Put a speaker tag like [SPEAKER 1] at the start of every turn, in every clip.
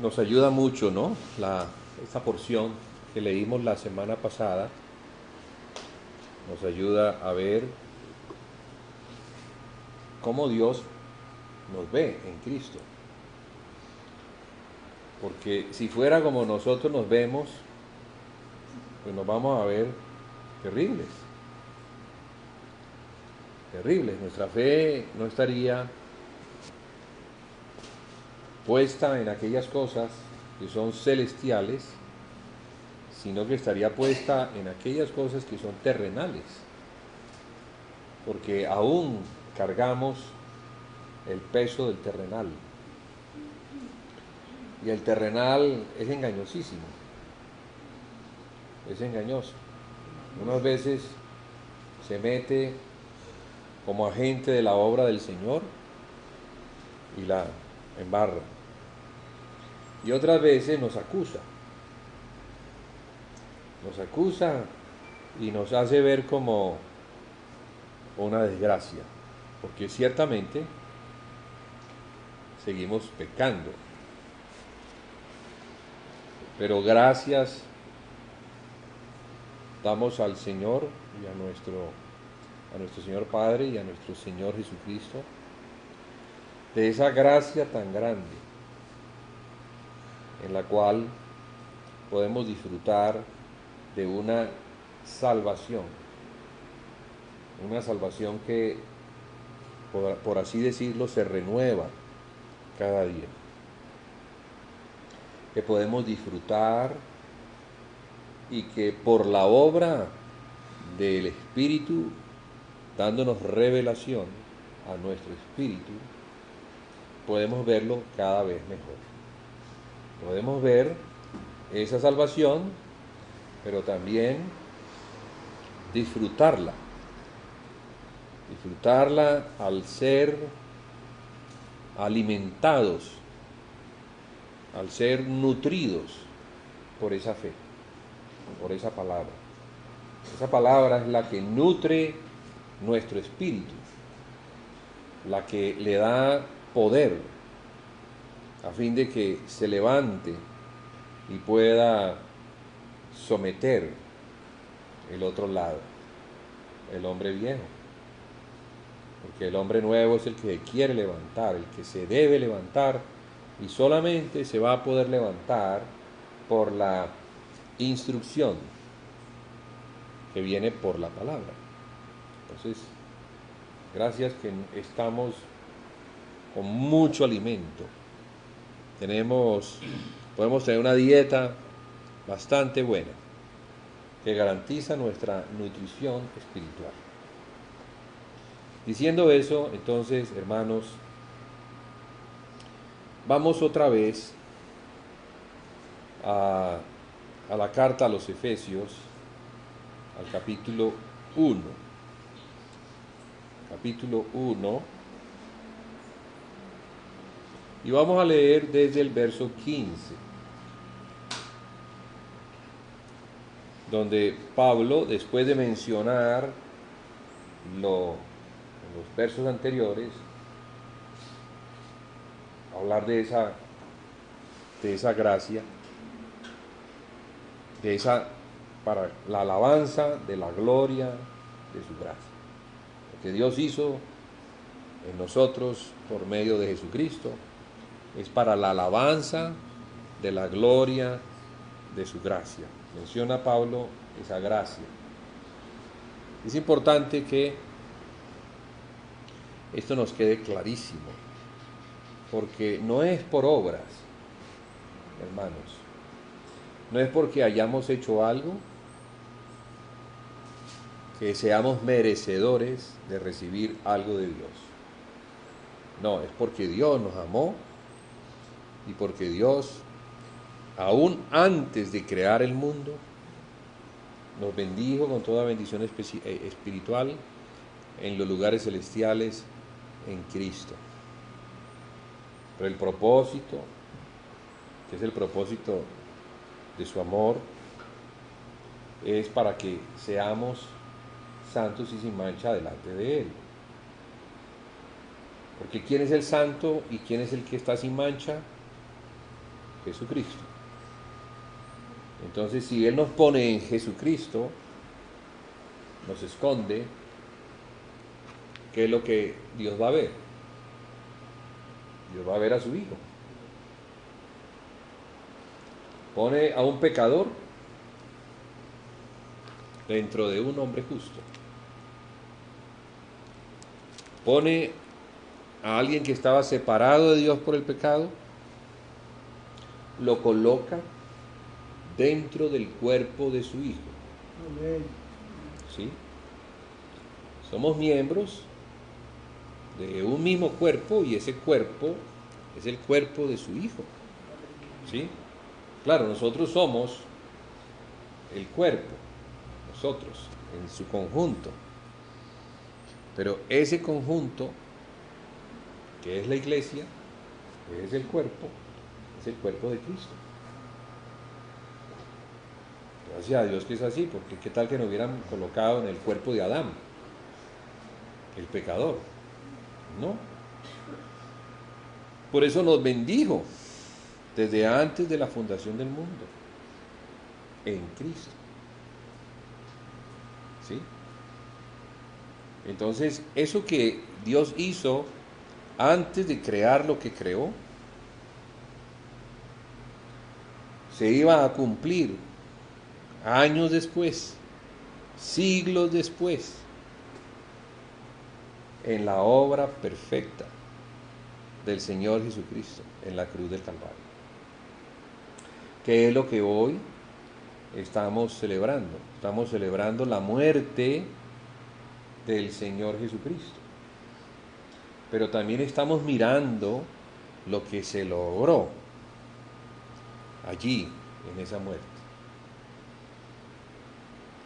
[SPEAKER 1] Nos ayuda mucho, ¿no? Esta porción que leímos la semana pasada nos ayuda a ver cómo Dios nos ve en Cristo. Porque si fuera como nosotros nos vemos, pues nos vamos a ver terribles. Terribles. Nuestra fe no estaría puesta en aquellas cosas que son celestiales, sino que estaría puesta en aquellas cosas que son terrenales. Porque aún cargamos el peso del terrenal. Y el terrenal es engañosísimo. Es engañoso. Unas veces se mete como agente de la obra del Señor y la embarra. Y otras veces nos acusa. Nos acusa y nos hace ver como una desgracia. Porque ciertamente seguimos pecando. Pero gracias damos al Señor y a nuestro Señor Padre y a nuestro Señor Jesucristo de esa gracia tan grande en la cual podemos disfrutar de una salvación que, por así decirlo, se renueva cada día, que podemos disfrutar y que por la obra del Espíritu, dándonos revelación a nuestro espíritu, podemos verlo cada vez mejor. Podemos ver esa salvación, pero también disfrutarla al ser alimentados, al ser nutridos por esa fe, por esa palabra. Esa palabra es la que nutre nuestro espíritu, la que le da poder a fin de que se levante y pueda someter el otro lado, el hombre viejo. Porque el hombre nuevo es el que quiere levantar, el que se debe levantar, y solamente se va a poder levantar por la instrucción que viene por la palabra. Entonces, gracias que estamos con mucho alimento. Podemos tener una dieta bastante buena que garantiza nuestra nutrición espiritual. Diciendo eso, entonces, hermanos, vamos otra vez a la carta a los Efesios, al capítulo 1. Capítulo 1. Y vamos a leer desde el verso 15, donde Pablo, después de mencionar en los versos anteriores, hablar de esa gracia, para la alabanza de la gloria de su gracia. Lo que Dios hizo en nosotros por medio de Jesucristo es para la alabanza de la gloria de su gracia. Menciona Pablo esa gracia. Es importante que esto nos quede clarísimo, porque no es por obras, hermanos. No es porque hayamos hecho algo que seamos merecedores de recibir algo de Dios. No, es porque Dios nos amó y porque Dios, aún antes de crear el mundo, nos bendijo con toda bendición espiritual en los lugares celestiales en Cristo. Pero el propósito, que es el propósito de su amor, es para que seamos santos y sin mancha delante de Él. Porque ¿quién es el santo y quién es el que está sin mancha? Jesucristo. Entonces, si Él nos pone en Jesucristo, nos esconde, ¿qué es lo que Dios va a ver? Dios va a ver a su Hijo. Pone a un pecador dentro de un hombre justo. Pone a alguien que estaba separado de Dios por el pecado, lo coloca dentro del cuerpo de su Hijo. ¿Sí? Somos miembros de un mismo cuerpo y ese cuerpo es el cuerpo de su Hijo. ¿Sí? Claro, nosotros somos el cuerpo, nosotros, en su conjunto. Pero ese conjunto, que es la iglesia, que es el cuerpo de Cristo. Gracias a Dios que es así, porque qué tal que nos hubieran colocado en el cuerpo de Adán, el pecador, ¿no? Por eso nos bendijo desde antes de la fundación del mundo, en Cristo. ¿Sí? Entonces, eso que Dios hizo antes de crear lo que creó, se iba a cumplir años después, siglos después, en la obra perfecta del Señor Jesucristo en la cruz del Calvario. ¿Qué es lo que hoy estamos celebrando? Estamos celebrando la muerte del Señor Jesucristo. Pero también estamos mirando lo que se logró allí, en esa muerte.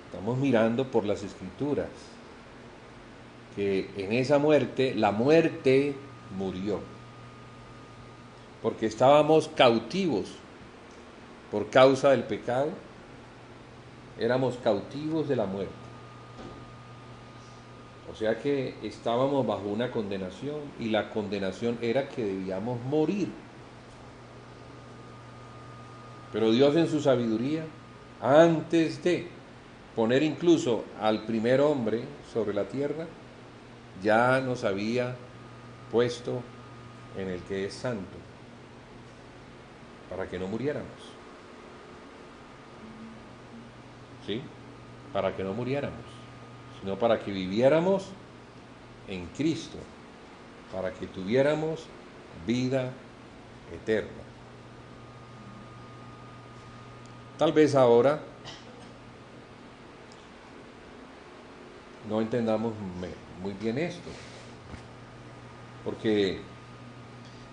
[SPEAKER 1] Estamos mirando por las Escrituras que en esa muerte, la muerte murió. Porque estábamos cautivos por causa del pecado, éramos cautivos de la muerte. O sea que estábamos bajo una condenación y la condenación era que debíamos morir. Pero Dios en su sabiduría, antes de poner incluso al primer hombre sobre la tierra, ya nos había puesto en el que es santo, para que no muriéramos. ¿Sí? Para que no muriéramos, sino para que viviéramos en Cristo, para que tuviéramos vida eterna. Tal vez ahora no entendamos muy bien esto, porque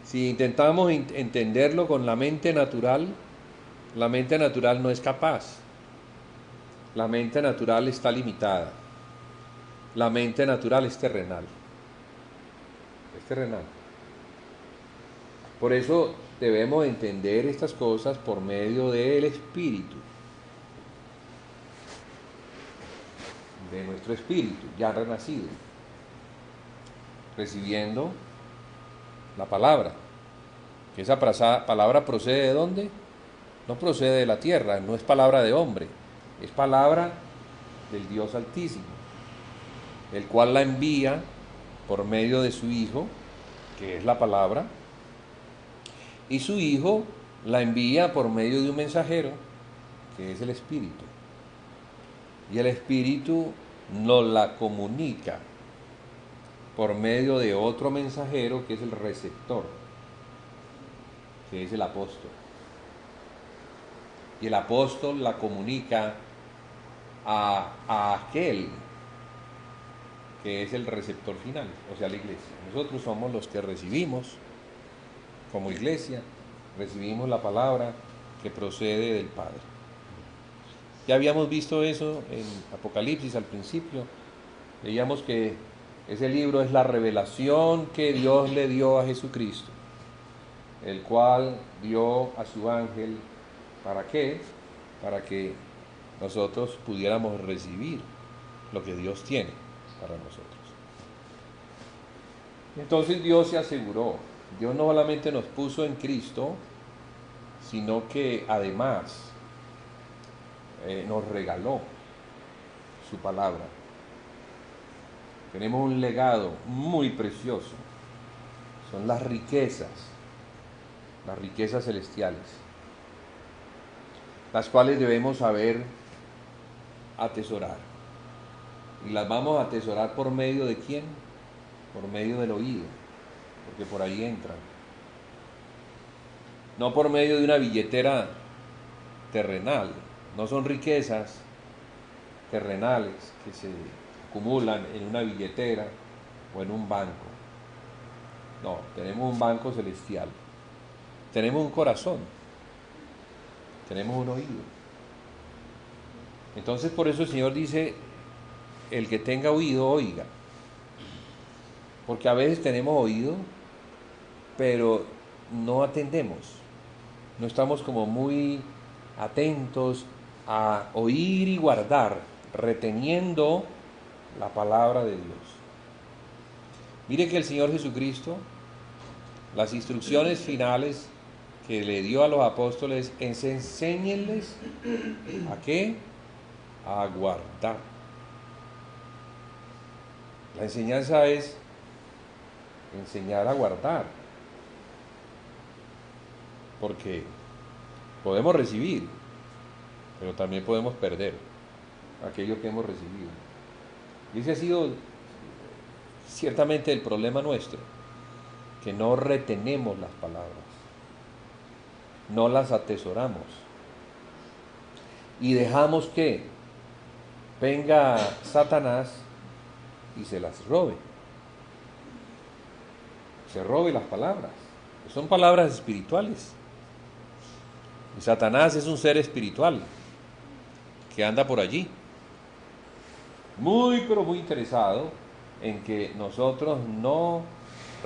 [SPEAKER 1] si intentamos entenderlo con la mente natural no es capaz. La mente natural está limitada. La mente natural es terrenal. Es terrenal. Por eso debemos entender estas cosas por medio del Espíritu. De nuestro espíritu, ya renacido. Recibiendo la palabra. Que esa palabra procede ¿de dónde? No procede de la tierra, no es palabra de hombre. Es palabra del Dios Altísimo, el cual la envía por medio de su Hijo, que es la palabra, y su Hijo la envía por medio de un mensajero, que es el Espíritu. Y el Espíritu nos la comunica por medio de otro mensajero, que es el receptor, que es el apóstol. Y el apóstol la comunica a aquel que es el receptor final, o sea, la iglesia. Nosotros somos los que recibimos, como iglesia, recibimos la palabra que procede del Padre. Ya habíamos visto eso en Apocalipsis al principio. Veíamos que ese libro es la revelación que Dios le dio a Jesucristo, el cual dio a su ángel. ¿Para qué? Para que nosotros pudiéramos recibir lo que Dios tiene para nosotros. Entonces Dios se aseguró. Dios no solamente nos puso en Cristo, sino que además nos regaló su palabra. Tenemos un legado muy precioso, son las riquezas celestiales, las cuales debemos saber atesorar. Y las vamos a atesorar por medio de ¿quién? Por medio del oído, porque por ahí entran. No por medio de una billetera terrenal, no son riquezas terrenales que se acumulan en una billetera o en un banco. No, tenemos un banco celestial, tenemos un corazón, tenemos un oído. Entonces por eso el Señor dice, el que tenga oído, oiga. Porque a veces tenemos oído, pero no atendemos. No estamos como muy atentos a oír y guardar, reteniendo la palabra de Dios. Mire que el Señor Jesucristo, las instrucciones finales que le dio a los apóstoles es enséñenles ¿a qué? A guardar. La enseñanza es enseñar a guardar, porque podemos recibir, pero también podemos perder aquello que hemos recibido. Y ese ha sido ciertamente el problema nuestro, que no retenemos las palabras, no las atesoramos y dejamos que venga Satanás y se las robe. Se robe las palabras. Son palabras espirituales. Y Satanás es un ser espiritual que anda por allí, muy pero muy interesado en que nosotros no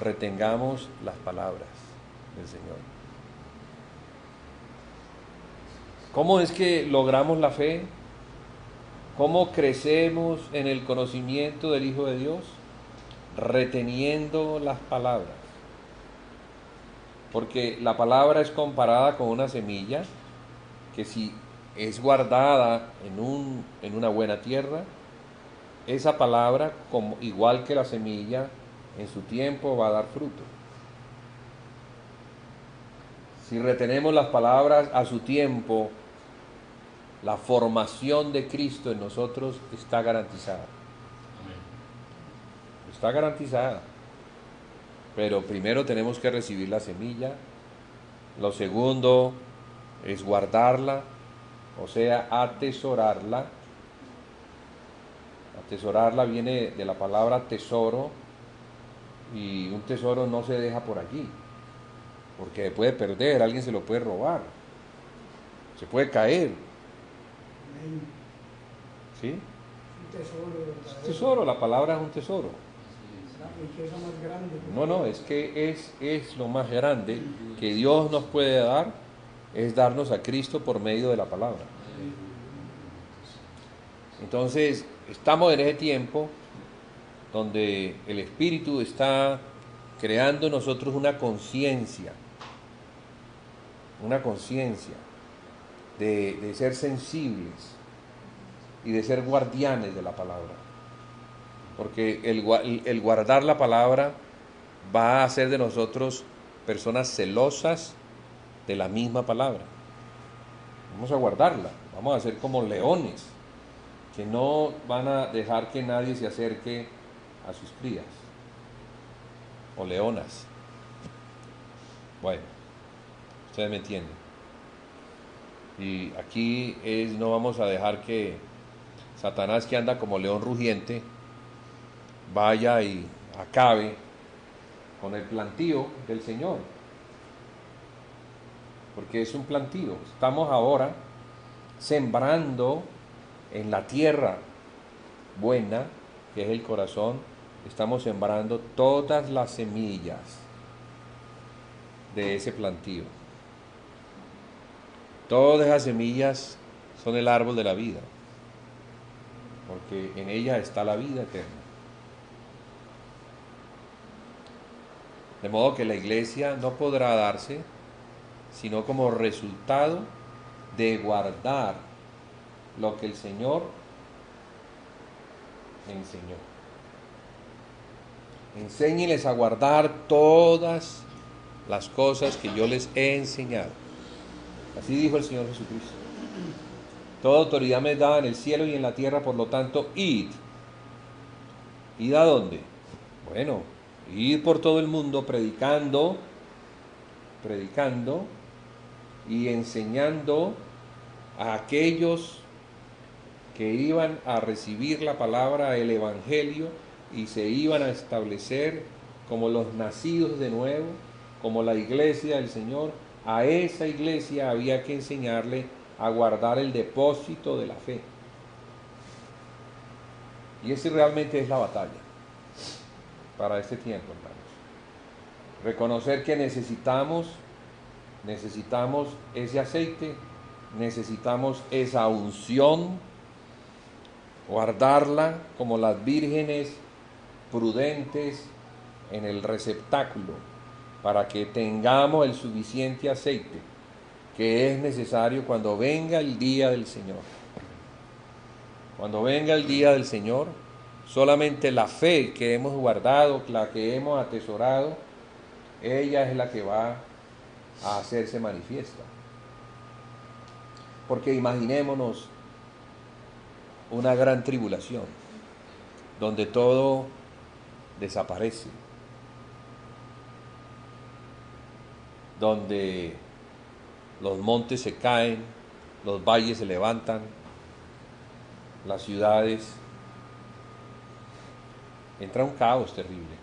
[SPEAKER 1] retengamos las palabras del Señor. ¿Cómo es que logramos la fe? ¿Cómo crecemos en el conocimiento del Hijo de Dios? Reteniendo las palabras. Porque la palabra es comparada con una semilla que si es guardada en una buena tierra, esa palabra, como, igual que la semilla, en su tiempo va a dar fruto. Si retenemos las palabras a su tiempo, la formación de Cristo en nosotros está garantizada. Está garantizada. Pero primero tenemos que recibir la semilla. Lo segundo es guardarla, o sea, atesorarla. Atesorarla viene de la palabra tesoro, y un tesoro no se deja por allí, porque puede perder, alguien se lo puede robar, se puede caer. ¿Sí?
[SPEAKER 2] Un tesoro.
[SPEAKER 1] Es un tesoro, la palabra es un tesoro.
[SPEAKER 2] La riqueza más grande.
[SPEAKER 1] No, es que es lo más grande que Dios nos puede dar, es darnos a Cristo por medio de la palabra. Entonces, estamos en ese tiempo donde el Espíritu está creando en nosotros una conciencia de ser sensibles y de ser guardianes de la palabra. Porque el guardar la palabra va a hacer de nosotros personas celosas de la misma palabra. Vamos a guardarla, vamos a ser como leones, que no van a dejar que nadie se acerque a sus crías, o leonas. Bueno, ustedes me entienden. Y aquí no vamos a dejar que Satanás, que anda como león rugiente, vaya y acabe con el plantío del Señor, porque es un plantío. Estamos ahora sembrando en la tierra buena, que es el corazón, estamos sembrando todas las semillas de ese plantío. Todas esas semillas son el árbol de la vida, porque en ella está la vida eterna. De modo que la iglesia no podrá darse sino como resultado de guardar lo que el Señor enseñó. Enséñeles a guardar todas las cosas que yo les he enseñado. Así dijo el Señor Jesucristo. Toda autoridad me es dada en el cielo y en la tierra, por lo tanto, id. ¿Id a dónde? Bueno, id por todo el mundo predicando y enseñando a aquellos que iban a recibir la palabra, el Evangelio, y se iban a establecer como los nacidos de nuevo, como la iglesia del Señor. A esa iglesia había que enseñarle a guardar el depósito de la fe. Y esa realmente es la batalla para este tiempo, hermanos. Reconocer que necesitamos ese aceite, necesitamos esa unción, guardarla como las vírgenes prudentes en el receptáculo, para que tengamos el suficiente aceite que es necesario cuando venga el día del Señor. Cuando venga el día del Señor, solamente la fe que hemos guardado, la que hemos atesorado, ella es la que va a hacerse manifiesta. Porque imaginémonos una gran tribulación, donde todo desaparece, donde los montes se caen, los valles se levantan, las ciudades, entra un caos terrible.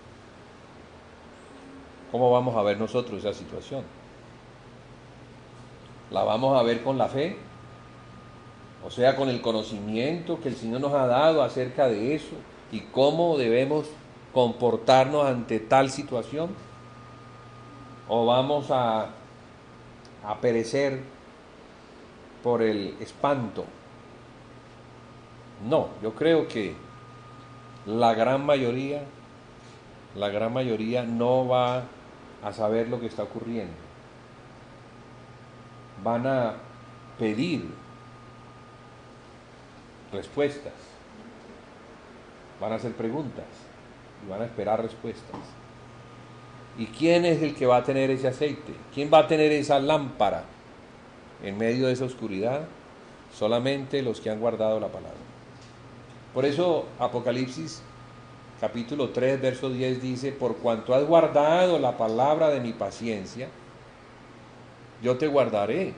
[SPEAKER 1] ¿Cómo vamos a ver nosotros esa situación? ¿La vamos a ver con la fe? O sea, con el conocimiento que el Señor nos ha dado acerca de eso y cómo debemos comportarnos ante tal situación. ¿O vamos a perecer por el espanto? No, yo creo que la gran mayoría no va a saber lo que está ocurriendo. Van a pedir respuestas, van a hacer preguntas y van a esperar respuestas. ¿Y quién es el que va a tener ese aceite? ¿Quién va a tener esa lámpara en medio de esa oscuridad? Solamente los que han guardado la palabra. Por eso Apocalipsis capítulo 3, verso 10 dice: por cuanto has guardado la palabra de mi paciencia, yo te guardaré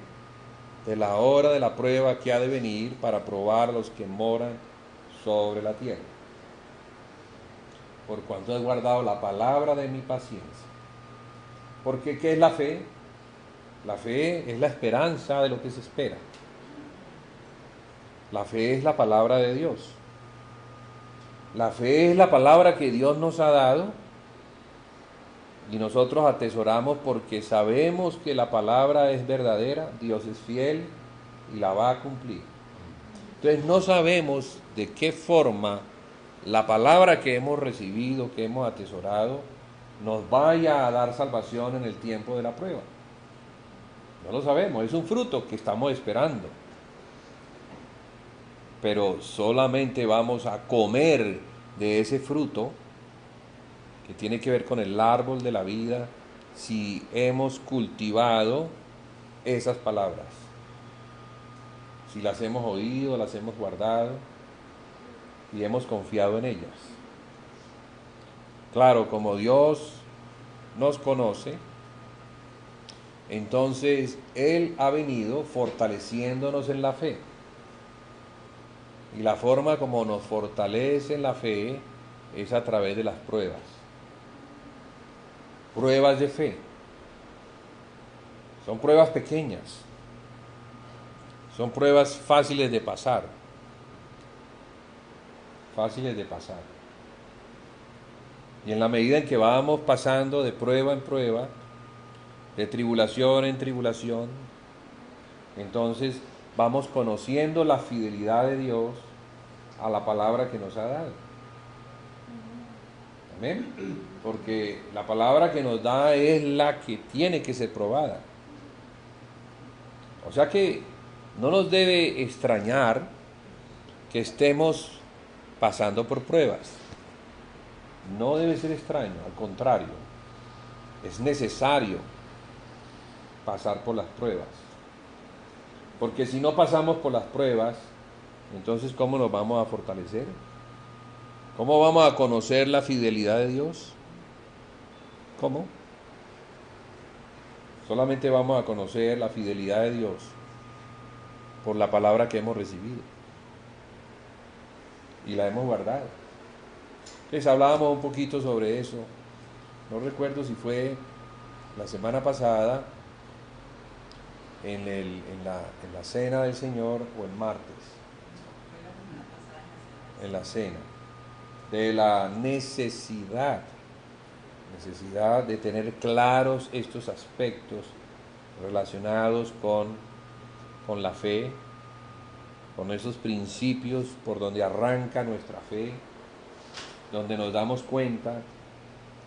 [SPEAKER 1] de la hora de la prueba que ha de venir para probar a los que moran sobre la tierra. Por cuanto has guardado la palabra de mi paciencia. Porque ¿qué es la fe? La fe es la esperanza de lo que se espera. La fe es la palabra de Dios. La fe es la palabra que Dios nos ha dado y nosotros atesoramos porque sabemos que la palabra es verdadera, Dios es fiel y la va a cumplir. Entonces no sabemos de qué forma la palabra que hemos recibido, que hemos atesorado, nos vaya a dar salvación en el tiempo de la prueba. No lo sabemos, es un fruto que estamos esperando. Pero solamente vamos a comer de ese fruto que tiene que ver con el árbol de la vida si hemos cultivado esas palabras, si las hemos oído, las hemos guardado y hemos confiado en ellas. Claro, como Dios nos conoce, entonces Él ha venido fortaleciéndonos en la fe. Y la forma como nos fortalece en la fe es a través de las pruebas. Pruebas de fe. Son pruebas pequeñas. Son pruebas fáciles de pasar. Fáciles de pasar. Y en la medida en que vamos pasando de prueba en prueba, de tribulación en tribulación, entonces vamos conociendo la fidelidad de Dios a la palabra que nos ha dado. Amén. Porque la palabra que nos da es la que tiene que ser probada. O sea que no nos debe extrañar que estemos pasando por pruebas. No debe ser extraño, al contrario, es necesario pasar por las pruebas. Porque si no pasamos por las pruebas, entonces ¿cómo nos vamos a fortalecer? ¿Cómo vamos a conocer la fidelidad de Dios? ¿Cómo? Solamente vamos a conocer la fidelidad de Dios por la palabra que hemos recibido y la hemos guardado. Les hablábamos un poquito sobre eso. No recuerdo si fue la semana pasada en la cena del Señor o el martes. En la cena. De la necesidad de tener claros estos aspectos relacionados con la fe, con esos principios por donde arranca nuestra fe, donde nos damos cuenta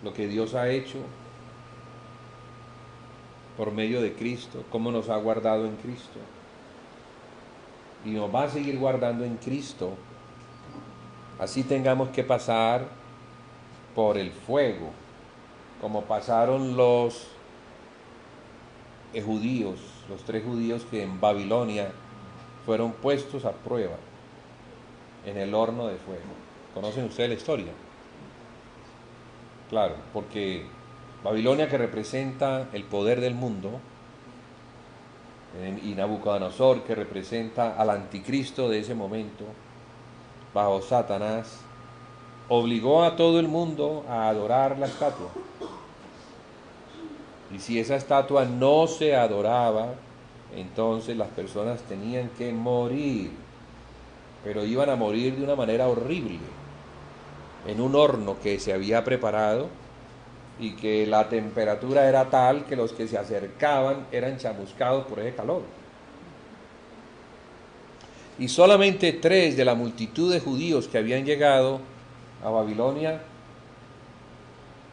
[SPEAKER 1] lo que Dios ha hecho por medio de Cristo, cómo nos ha guardado en Cristo y nos va a seguir guardando en Cristo, así tengamos que pasar por el fuego, como pasaron los judíos, los 3 judíos que en Babilonia fueron puestos a prueba en el horno de fuego. ¿Conocen ustedes la historia? Claro, porque Babilonia, que representa el poder del mundo, y Nabucodonosor, que representa al anticristo de ese momento, bajo Satanás, obligó a todo el mundo a adorar la estatua. Y si esa estatua no se adoraba, entonces las personas tenían que morir, pero iban a morir de una manera horrible, en un horno que se había preparado y que la temperatura era tal que los que se acercaban eran chamuscados por ese calor. Y solamente 3 de la multitud de judíos que habían llegado a Babilonia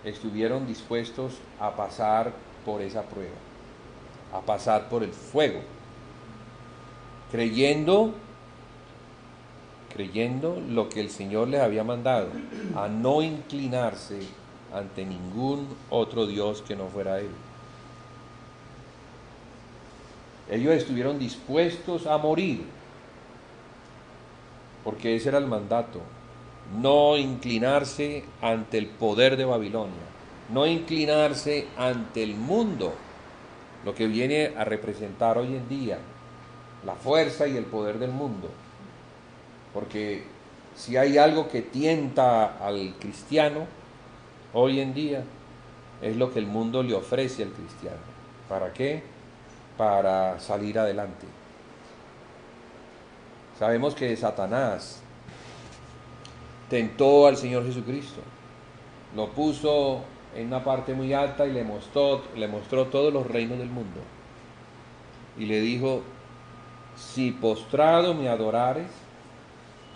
[SPEAKER 1] estuvieron dispuestos a pasar por esa prueba, a pasar por el fuego, creyendo lo que el Señor les había mandado, a no inclinarse ante ningún otro Dios que no fuera Él. Ellos estuvieron dispuestos a morir, porque ese era el mandato, no inclinarse ante el poder de Babilonia, no inclinarse ante el mundo, lo que viene a representar hoy en día la fuerza y el poder del mundo. Porque si hay algo que tienta al cristiano hoy en día, es lo que el mundo le ofrece al cristiano. ¿Para qué? Para salir adelante. Sabemos que Satanás tentó al Señor Jesucristo, lo puso en una parte muy alta y le mostró todos los reinos del mundo. Y le dijo: si postrado me adorares,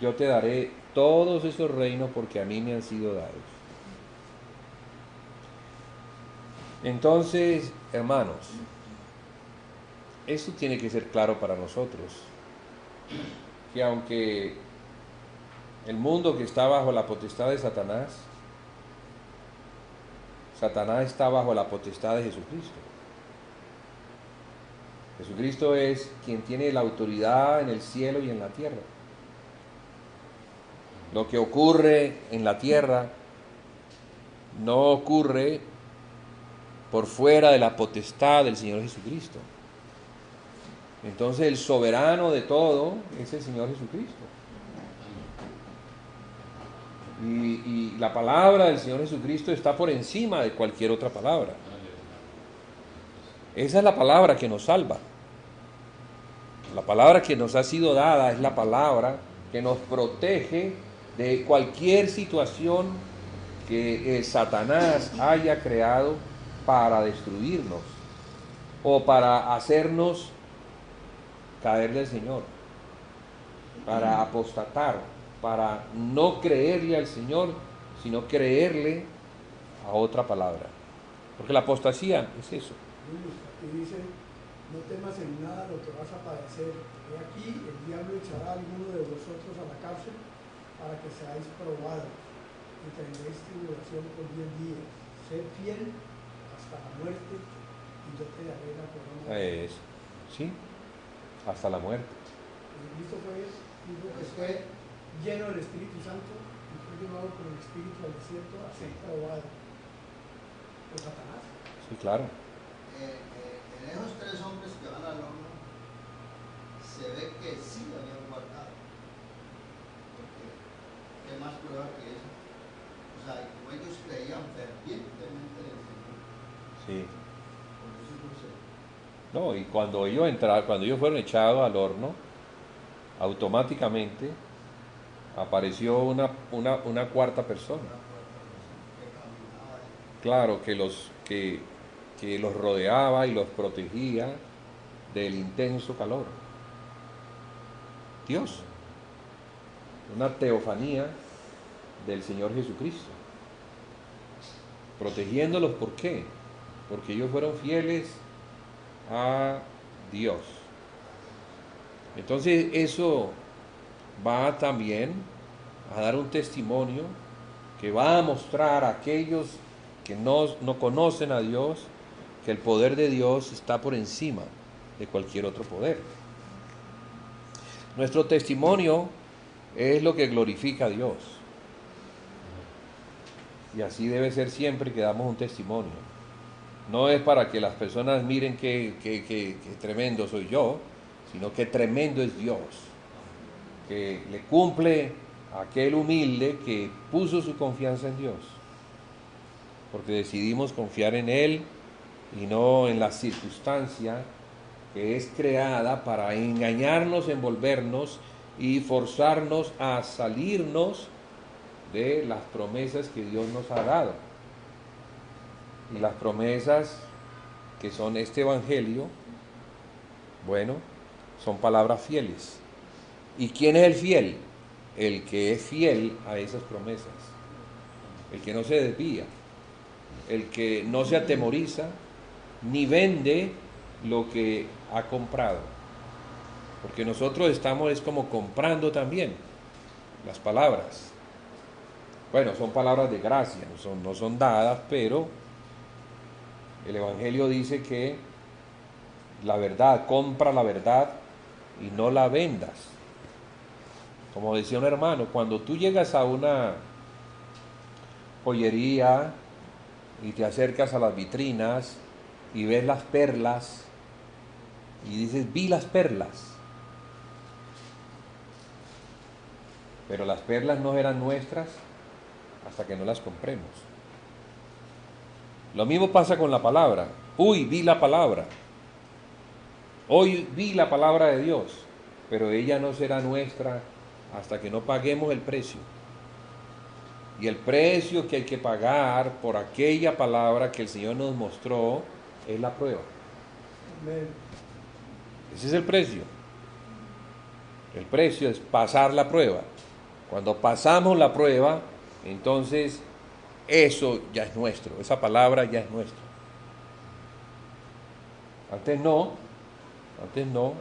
[SPEAKER 1] yo te daré todos esos reinos porque a mí me han sido dados. Entonces, hermanos, esto tiene que ser claro para nosotros, que aunque el mundo que está bajo la potestad de Satanás, Satanás está bajo la potestad de Jesucristo. Jesucristo es quien tiene la autoridad en el cielo y en la tierra. Lo que ocurre en la tierra no ocurre por fuera de la potestad del Señor Jesucristo. Entonces el soberano de todo es el Señor Jesucristo. Y la palabra del Señor Jesucristo está por encima de cualquier otra palabra. Esa es la palabra que nos salva. La palabra que nos ha sido dada es la palabra que nos protege de cualquier situación que Satanás haya creado para destruirnos o para hacernos caer del Señor, para apostatar, para no creerle al Señor, sino creerle a otra palabra. Porque la apostasía es eso.
[SPEAKER 2] Y dice no temas en nada lo que vas a padecer. He aquí, el diablo echará a alguno de vosotros a la cárcel para que seáis probados y tendréis tribulación por 10 días. Sed fiel hasta la muerte y yo te daré la corona.
[SPEAKER 1] Sí, hasta la muerte.
[SPEAKER 2] Cristo dijo que fue lleno del Espíritu Santo y fue llevado por el Espíritu al desierto a ser probado por Satanás.
[SPEAKER 1] Sí, claro.
[SPEAKER 3] En esos tres hombres que van al horno, se ve que sí lo habían guardado. Porque, ¿qué más prueba que eso? O sea, como ellos creían fervientemente en el Señor.
[SPEAKER 1] Sí.
[SPEAKER 3] Por eso no sé.
[SPEAKER 1] No, y cuando ellos fueron echados al horno, automáticamente apareció una cuarta persona. Claro, que los rodeaba y los protegía del intenso calor. Dios. Una teofanía del Señor Jesucristo. Protegiéndolos, ¿por qué? Porque ellos fueron fieles a Dios. Entonces eso va también a dar un testimonio que va a mostrar a aquellos que no conocen a Dios que el poder de Dios está por encima de cualquier otro poder. Nuestro testimonio es lo que glorifica a Dios. Y así debe ser siempre que damos un testimonio. No es para que las personas miren que tremendo soy yo, sino que tremendo es Dios, que le cumple a aquel humilde que puso su confianza en Dios, porque decidimos confiar en Él y no en la circunstancia que es creada para engañarnos, envolvernos y forzarnos a salirnos de las promesas que Dios nos ha dado. Y las promesas que son este evangelio, bueno, son palabras fieles. ¿Y quién es el fiel? El que es fiel a esas promesas, el que no se desvía, el que no se atemoriza, ni vende lo que ha comprado. Porque nosotros estamos como comprando también las palabras. Bueno, son palabras de gracia, no son dadas, pero el Evangelio dice que la verdad, compra la verdad y no la vendas. Como decía un hermano, cuando tú llegas a una joyería y te acercas a las vitrinas y ves las perlas y dices, vi las perlas, pero las perlas no eran nuestras hasta que no las compremos. Lo mismo pasa con la palabra. Uy, vi la palabra. Hoy vi la palabra de Dios, pero ella no será nuestra hasta que no paguemos el precio. Y el precio que hay que pagar por aquella palabra que el Señor nos mostró es la prueba.
[SPEAKER 2] Amén.
[SPEAKER 1] Ese es el precio. El precio es pasar la prueba. Cuando pasamos la prueba, entonces eso ya es nuestro, esa palabra ya es nuestra.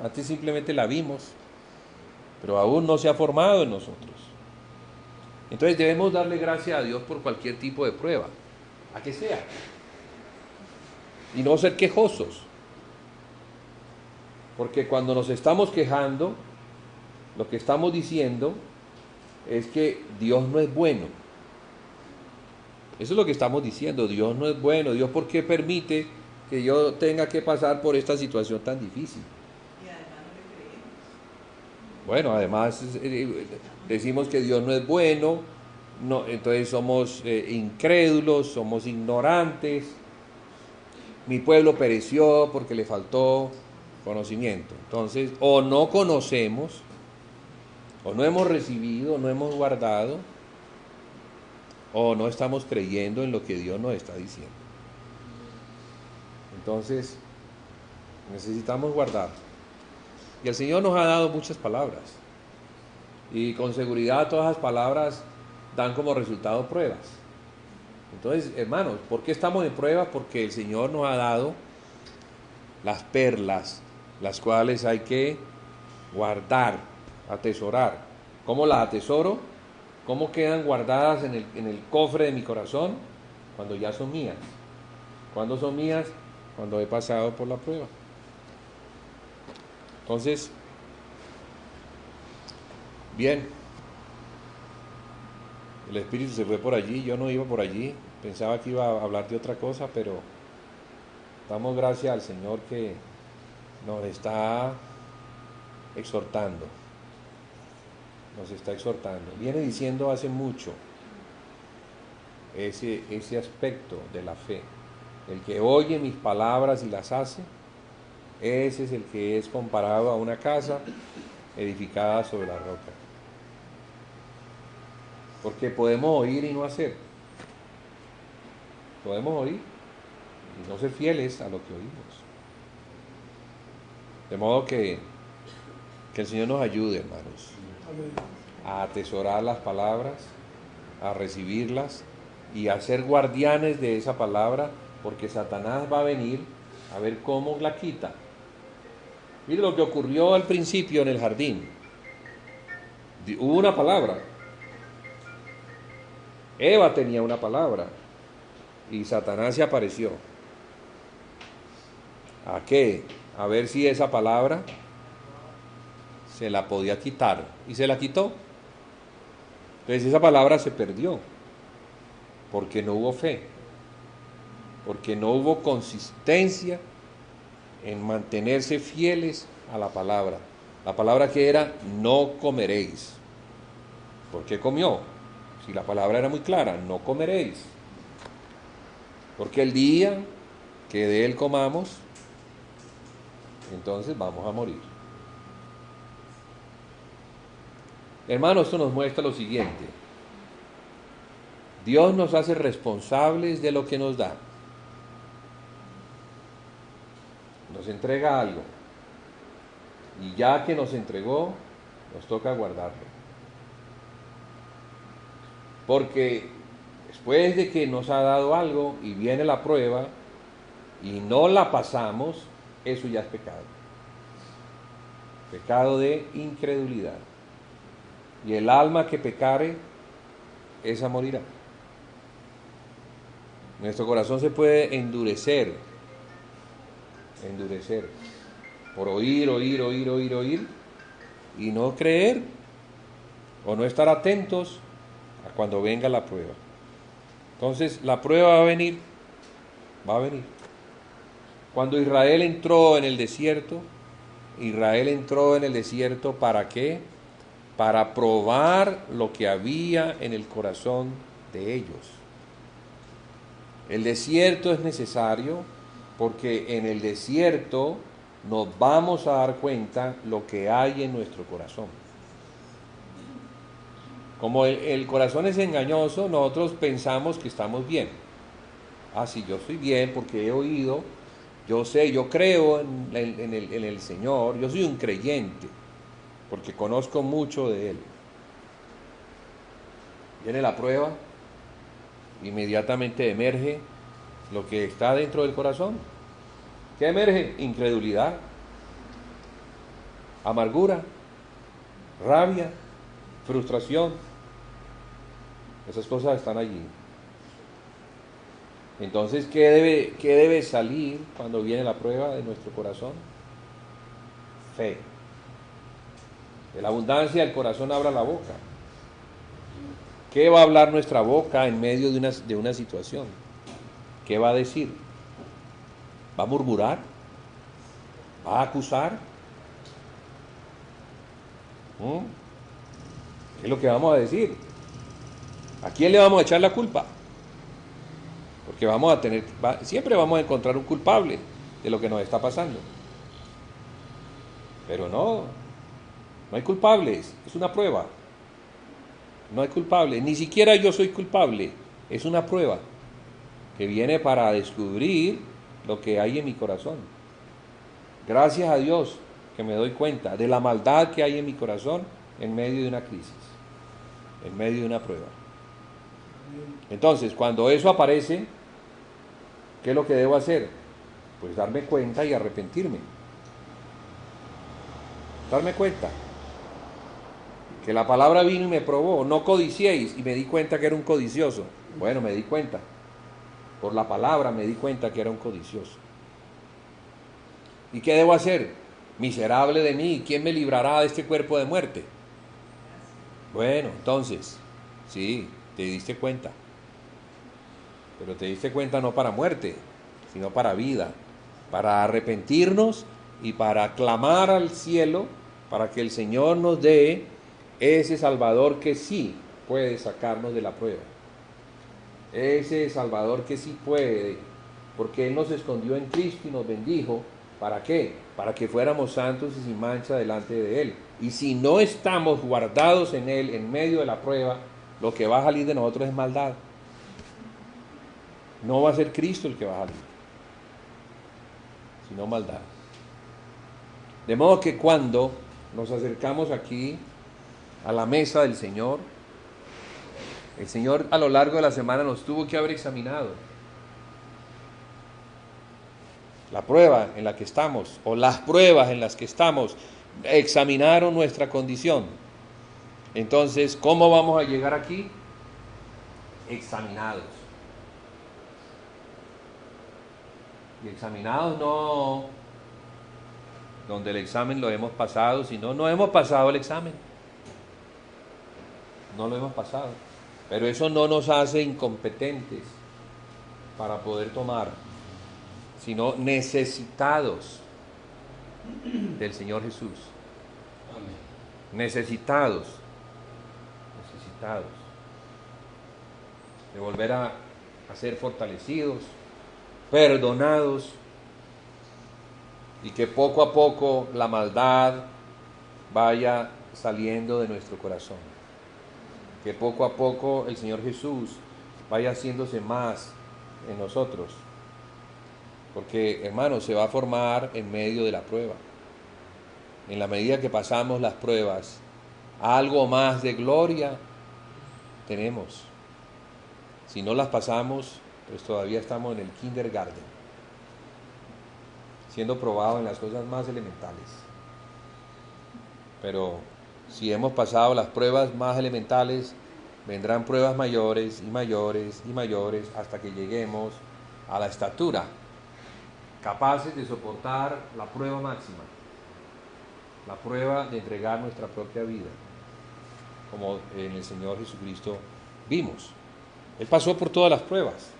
[SPEAKER 1] Antes simplemente la vimos, pero aún no se ha formado en nosotros. Entonces debemos darle gracias a Dios por cualquier tipo de prueba, a que sea, y no ser quejosos, porque cuando nos estamos quejando, lo que estamos diciendo es que Dios no es bueno. Eso es lo que estamos diciendo, Dios no es bueno. Dios, ¿por qué permite que yo tenga que pasar por esta situación tan difícil?
[SPEAKER 4] Y además no le creemos.
[SPEAKER 1] Bueno, además decimos que Dios no es bueno, no, entonces somos incrédulos, somos ignorantes. Mi pueblo pereció porque le faltó conocimiento. Entonces, o no conocemos, o no hemos recibido, no hemos guardado, o no estamos creyendo en lo que Dios nos está diciendo. Entonces, necesitamos guardar. Y el Señor nos ha dado muchas palabras. Y con seguridad todas las palabras dan como resultado pruebas. Entonces, hermanos, ¿por qué estamos en pruebas? Porque el Señor nos ha dado las perlas, las cuales hay que guardar, atesorar. ¿Cómo las atesoro? ¿Cómo quedan guardadas en el cofre de mi corazón? Cuando ya son mías. ¿Cuándo son mías? Cuando he pasado por la prueba. Entonces, bien, el Espíritu se fue por allí, yo no iba por allí, pensaba que iba a hablar de otra cosa, pero damos gracias al Señor que nos está exhortando, viene diciendo hace mucho ese aspecto de la fe, el que oye mis palabras y las hace, ese es el que es comparado a una casa edificada sobre la roca. Porque podemos oír y no hacer. Podemos oír y no ser fieles a lo que oímos. De modo que el Señor nos ayude, hermanos, a atesorar las palabras, a recibirlas y a ser guardianes de esa palabra, porque Satanás va a venir a ver cómo la quita. Mire lo que ocurrió al principio en el jardín. Hubo una palabra. Eva tenía una palabra y Satanás se apareció. ¿A qué? A ver si esa palabra se la podía quitar. Y se la quitó. Entonces esa palabra se perdió porque no hubo fe, porque no hubo consistencia en mantenerse fieles a la palabra que era no comeréis. ¿Por qué comió? Si la palabra era muy clara, no comeréis, porque el día que de él comamos, entonces vamos a morir. Hermanos, esto nos muestra lo siguiente: Dios nos hace responsables de lo que nos da. Nos entrega algo y ya que nos entregó, nos toca guardarlo, porque después de que nos ha dado algo y viene la prueba y no la pasamos, eso ya es pecado de incredulidad, y el alma que pecare, esa morirá. Nuestro corazón se puede endurecer por oír y no creer o no estar atentos a cuando venga la prueba. Entonces la prueba va a venir. Cuando Israel entró en el desierto ¿para qué? Para probar lo que había en el corazón de ellos. El desierto es necesario porque en el desierto nos vamos a dar cuenta lo que hay en nuestro corazón. Como el corazón es engañoso, nosotros pensamos que estamos bien. Sí, yo estoy bien porque he oído, yo sé, yo creo en el Señor, yo soy un creyente porque conozco mucho de Él. Viene la prueba, inmediatamente emerge lo que está dentro del corazón. ¿Qué emerge? Incredulidad, amargura, rabia, frustración. Esas cosas están allí. Entonces, ¿qué debe salir cuando viene la prueba de nuestro corazón? Fe. De la abundancia del corazón abra la boca. ¿Qué va a hablar nuestra boca en medio de una situación? ¿Qué va a decir? ¿Va a murmurar? ¿Va a acusar? ¿Qué es lo que vamos a decir? ¿A quién le vamos a echar la culpa? Porque siempre vamos a encontrar un culpable de lo que nos está pasando. Pero no hay culpables, es una prueba. No hay culpable, ni siquiera yo soy culpable, es una prueba que viene para descubrir lo que hay en mi corazón. Gracias a Dios que me doy cuenta de la maldad que hay en mi corazón en medio de una crisis, en medio de una prueba. Entonces, cuando eso aparece, ¿qué es lo que debo hacer? Pues darme cuenta y arrepentirme. Darme cuenta que la palabra vino y me probó. No codiciéis, y me di cuenta que era un codicioso. Bueno, me di cuenta. Por la palabra me di cuenta que era un codicioso. ¿Y qué debo hacer? Miserable de mí, ¿quién me librará de este cuerpo de muerte? Bueno, entonces, sí, te diste cuenta. Pero te diste cuenta no para muerte, sino para vida, para arrepentirnos y para clamar al cielo, para que el Señor nos dé ese Salvador que sí puede sacarnos de la prueba. Ese Salvador que sí puede, porque Él nos escondió en Cristo y nos bendijo. ¿Para qué? Para que fuéramos santos y sin mancha delante de Él. Y si no estamos guardados en Él, en medio de la prueba, lo que va a salir de nosotros es maldad. No va a ser Cristo el que va a salir, sino maldad. De modo que cuando nos acercamos aquí a la mesa del Señor, el Señor a lo largo de la semana nos tuvo que haber examinado. La prueba en la que estamos, o las pruebas en las que estamos, examinaron nuestra condición. Entonces, ¿cómo vamos a llegar aquí? Examinados. Y examinados no donde el examen lo hemos pasado, sino no hemos pasado el examen. No lo hemos pasado. Pero eso no nos hace incompetentes para poder tomar, sino necesitados del Señor Jesús.
[SPEAKER 5] Amén.
[SPEAKER 1] Necesitados de volver a ser fortalecidos, perdonados, y que poco a poco la maldad vaya saliendo de nuestro corazón. Que poco a poco el Señor Jesús vaya haciéndose más en nosotros. Porque, hermanos, se va a formar en medio de la prueba. En la medida que pasamos las pruebas, algo más de gloria tenemos. Si no las pasamos, pues todavía estamos en el kindergarten, siendo probados en las cosas más elementales. Pero si hemos pasado las pruebas más elementales, vendrán pruebas mayores y mayores y mayores hasta que lleguemos a la estatura, capaces de soportar la prueba máxima, la prueba de entregar nuestra propia vida, como en el Señor Jesucristo vimos. Él pasó por todas las pruebas.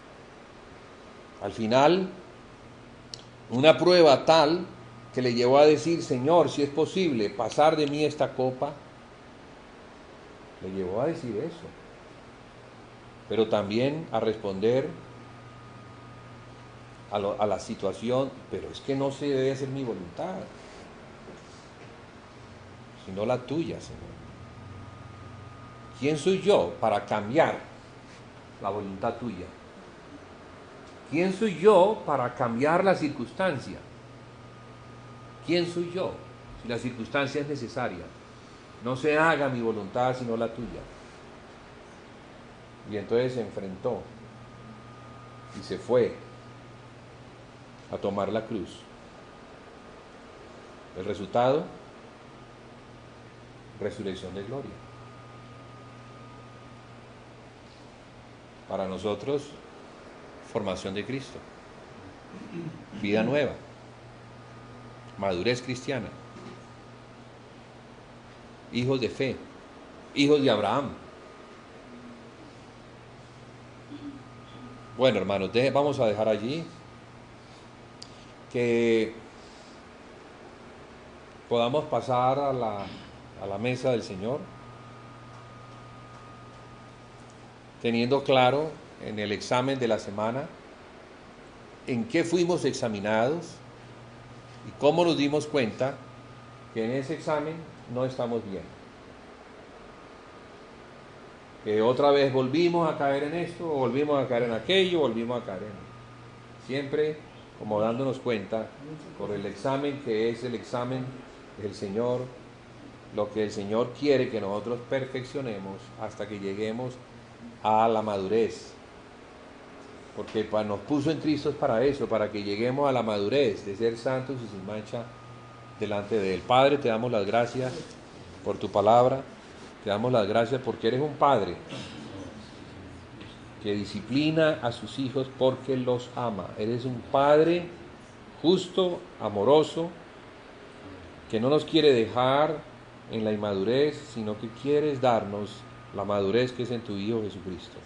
[SPEAKER 1] Al final, una prueba tal que le llevó a decir: Señor, si es posible pasar de mí esta copa, le llevó a decir eso, pero también a responder a la situación: pero es que no se debe hacer mi voluntad, sino la tuya, Señor. ¿Quién soy yo para cambiar la voluntad tuya? ¿Quién soy yo para cambiar la circunstancia? ¿Quién soy yo si la circunstancia es necesaria? No se haga mi voluntad sino la tuya. Y entonces se enfrentó y se fue a tomar la cruz. El resultado: resurrección de gloria. Para nosotros, formación de Cristo, vida nueva, madurez cristiana, hijos de fe, hijos de Abraham. Bueno, hermanos, vamos a dejar allí que podamos pasar a la mesa del Señor, teniendo claro en el examen de la semana en qué fuimos examinados y cómo nos dimos cuenta que en ese examen no estamos bien. Que otra vez volvimos a caer en esto, o volvimos a caer en aquello, volvimos a caer en... Siempre como dándonos cuenta por el examen que es el examen del Señor, lo que el Señor quiere que nosotros perfeccionemos hasta que lleguemos a la madurez. porque nos puso en Cristo es para eso, para que lleguemos a la madurez de ser santos y sin mancha delante de Él. Padre, te damos las gracias por tu palabra, te damos las gracias porque eres un Padre que disciplina a sus hijos porque los ama. Eres un Padre justo, amoroso, que no nos quiere dejar en la inmadurez, sino que quieres darnos la madurez que es en tu Hijo Jesucristo.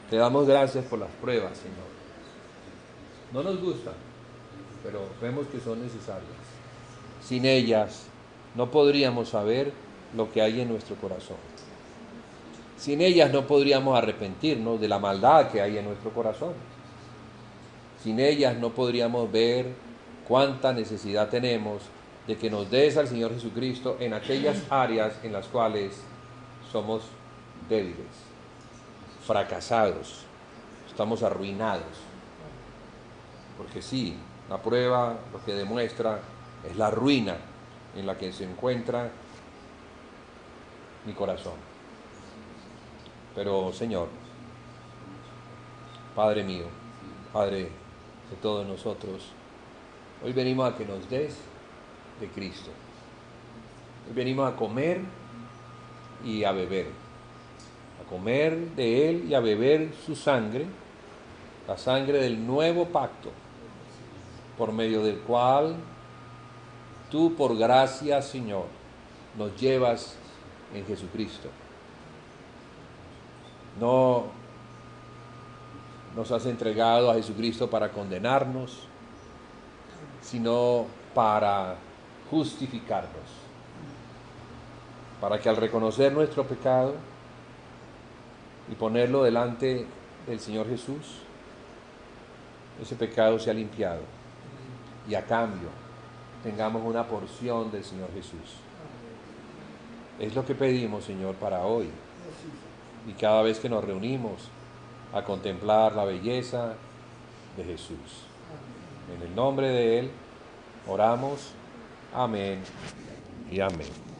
[SPEAKER 1] Te damos gracias por las pruebas, Señor. No nos gustan, pero vemos que son necesarias. Sin ellas no podríamos saber lo que hay en nuestro corazón. Sin ellas no podríamos arrepentirnos de la maldad que hay en nuestro corazón. Sin ellas no podríamos ver cuánta necesidad tenemos de que nos des al Señor Jesucristo en aquellas áreas en las cuales somos débiles, fracasados, estamos arruinados. Porque sí, la prueba lo que demuestra es la ruina en la que se encuentra mi corazón. Pero, Señor, Padre mío, Padre de todos nosotros, hoy venimos a que nos des de Cristo. Hoy venimos a comer y a beber. A comer de Él y a beber su sangre, la sangre del nuevo pacto, por medio del cual tú, por gracia, Señor, nos llevas en Jesucristo. No nos has entregado a Jesucristo para condenarnos, sino para justificarnos, para que al reconocer nuestro pecado y ponerlo delante del Señor Jesús, ese pecado sea limpiado y a cambio tengamos una porción del Señor Jesús. Es lo que pedimos, Señor, para hoy. Y cada vez que nos reunimos a contemplar la belleza de Jesús. En el nombre de Él oramos. Amén y amén.